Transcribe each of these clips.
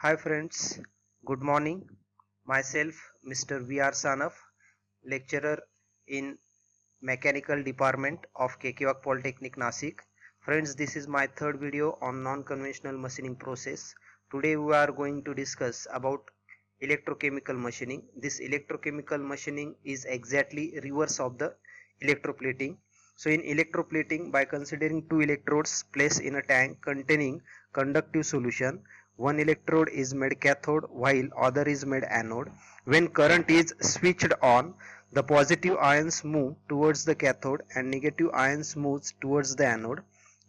Hi friends, good morning. Myself Mr. V.R. Sanaf, lecturer in Mechanical Department of KKWAK Polytechnic Nasik. Friends, this is my third video on non-conventional machining process. Today we are going to discuss about electrochemical machining. This electrochemical machining is exactly reverse of the electroplating. So in electroplating, by considering two electrodes placed in a tank containing conductive solution, one electrode is made cathode while other is made anode. When current is switched on, the positive ions move towards the cathode and negative ions moves towards the anode.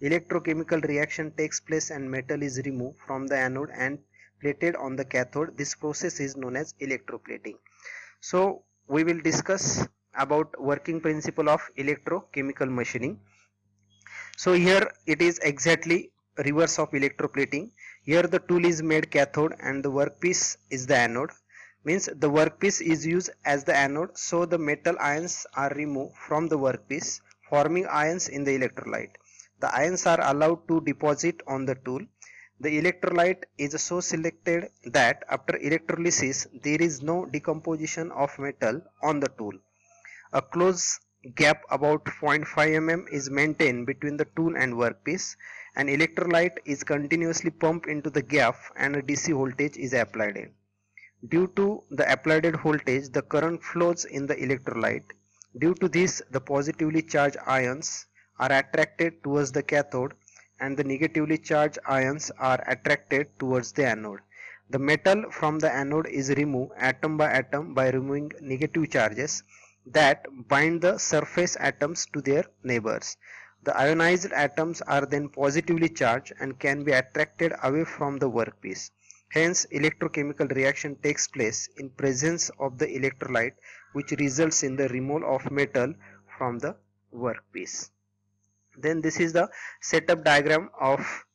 Electrochemical reaction takes place and metal is removed from the anode and plated on the cathode. This process is known as electroplating. So we will discuss about working principle of electrochemical machining. So here it is exactly reverse of electroplating. Here the tool is made cathode and the workpiece is the anode. Means the workpiece is used as the anode, so the metal ions are removed from the workpiece, forming ions in the electrolyte. The ions are allowed to deposit on the tool. The electrolyte is so selected that after electrolysis there is no decomposition of metal on the tool. A close gap about 0.5 mm is maintained between the tool and workpiece. An electrolyte is continuously pumped into the gap and a DC voltage is applied. Due to the applied voltage, the current flows in the electrolyte. Due to this, the positively charged ions are attracted towards the cathode and the negatively charged ions are attracted towards the anode. The metal from the anode is removed atom by atom by removing negative charges that bind the surface atoms to their neighbors. The ionized atoms are then positively charged and can be attracted away from the workpiece. Hence, electrochemical reaction takes place in presence of the electrolyte, which results in the removal of metal from the workpiece. Then this is the setup diagram of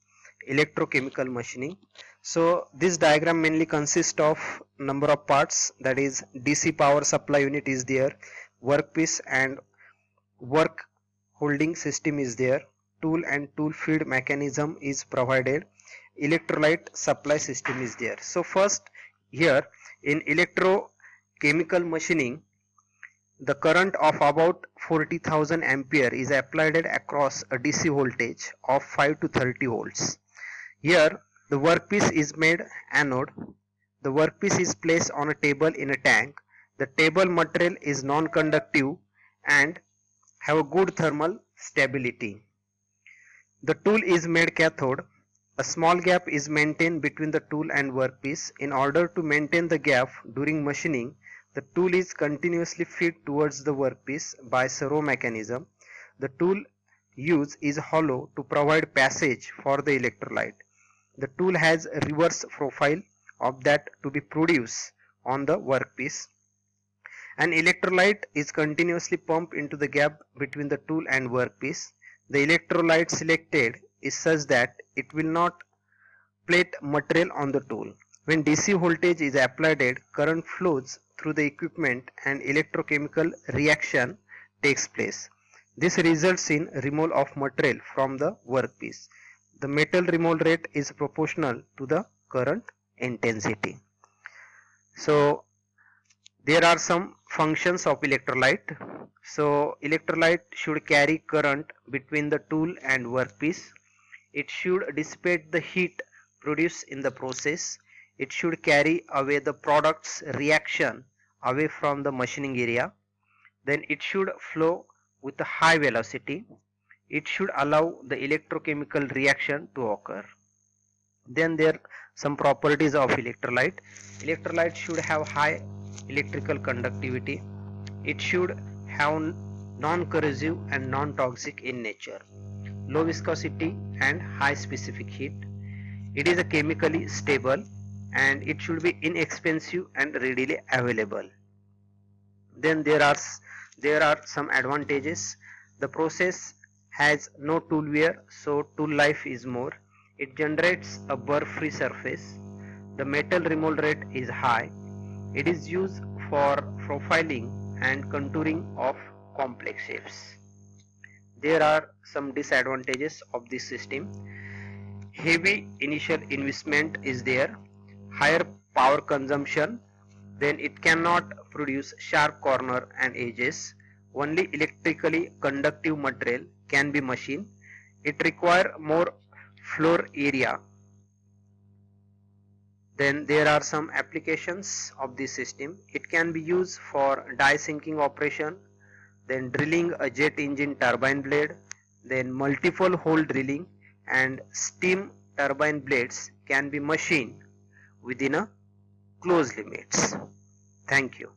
electrochemical machining. So this diagram mainly consists of number of parts, that is DC power supply unit is there, workpiece and work holding system is there, tool and tool feed mechanism is provided, electrolyte supply system is there. So first, here in electrochemical machining, the current of about 40,000 ampere is applied across a DC voltage of 5 to 30 volts. Here the workpiece is made anode. The workpiece is placed on a table in a tank. The table material is non-conductive and have a good thermal stability. The tool is made cathode. A small gap is maintained between the tool and workpiece. In order to maintain the gap during machining, the tool is continuously fed towards the workpiece by servo mechanism. The tool use is hollow to provide passage for the electrolyte. The tool has a reverse profile of that to be produced on the workpiece. An electrolyte is continuously pumped into the gap between the tool and workpiece. The electrolyte selected is such that it will not plate material on the tool. When DC voltage is applied, current flows through the equipment and electrochemical reaction takes place. This results in removal of material from the workpiece. The metal removal rate is proportional to the current intensity. So there are some functions of electrolyte. So electrolyte should carry current between the tool and workpiece. It should dissipate the heat produced in the process. It should carry away the product's reaction away from the machining area. Then it should flow with a high velocity. It should allow the electrochemical reaction to occur. Then there are some properties of electrolyte. Electrolyte should have high electrical conductivity. It should have non-corrosive and non-toxic in nature, low viscosity and high specific heat. It is a chemically stable and it should be inexpensive and readily available. Then there are some advantages. The process has no tool wear, so tool life is more. It generates a burr free surface. The metal removal rate is high. It is used for profiling and contouring of complex shapes. There are some disadvantages of this system. Heavy initial investment is there. higher power consumption, then it cannot produce sharp corner and edges. Only electrically conductive material can be machined. It require more floor area. Then there are some applications of this system. It can be used for die sinking operation, then drilling a jet engine turbine blade, then multiple hole drilling, and steam turbine blades can be machined within a closed limits. Thank you.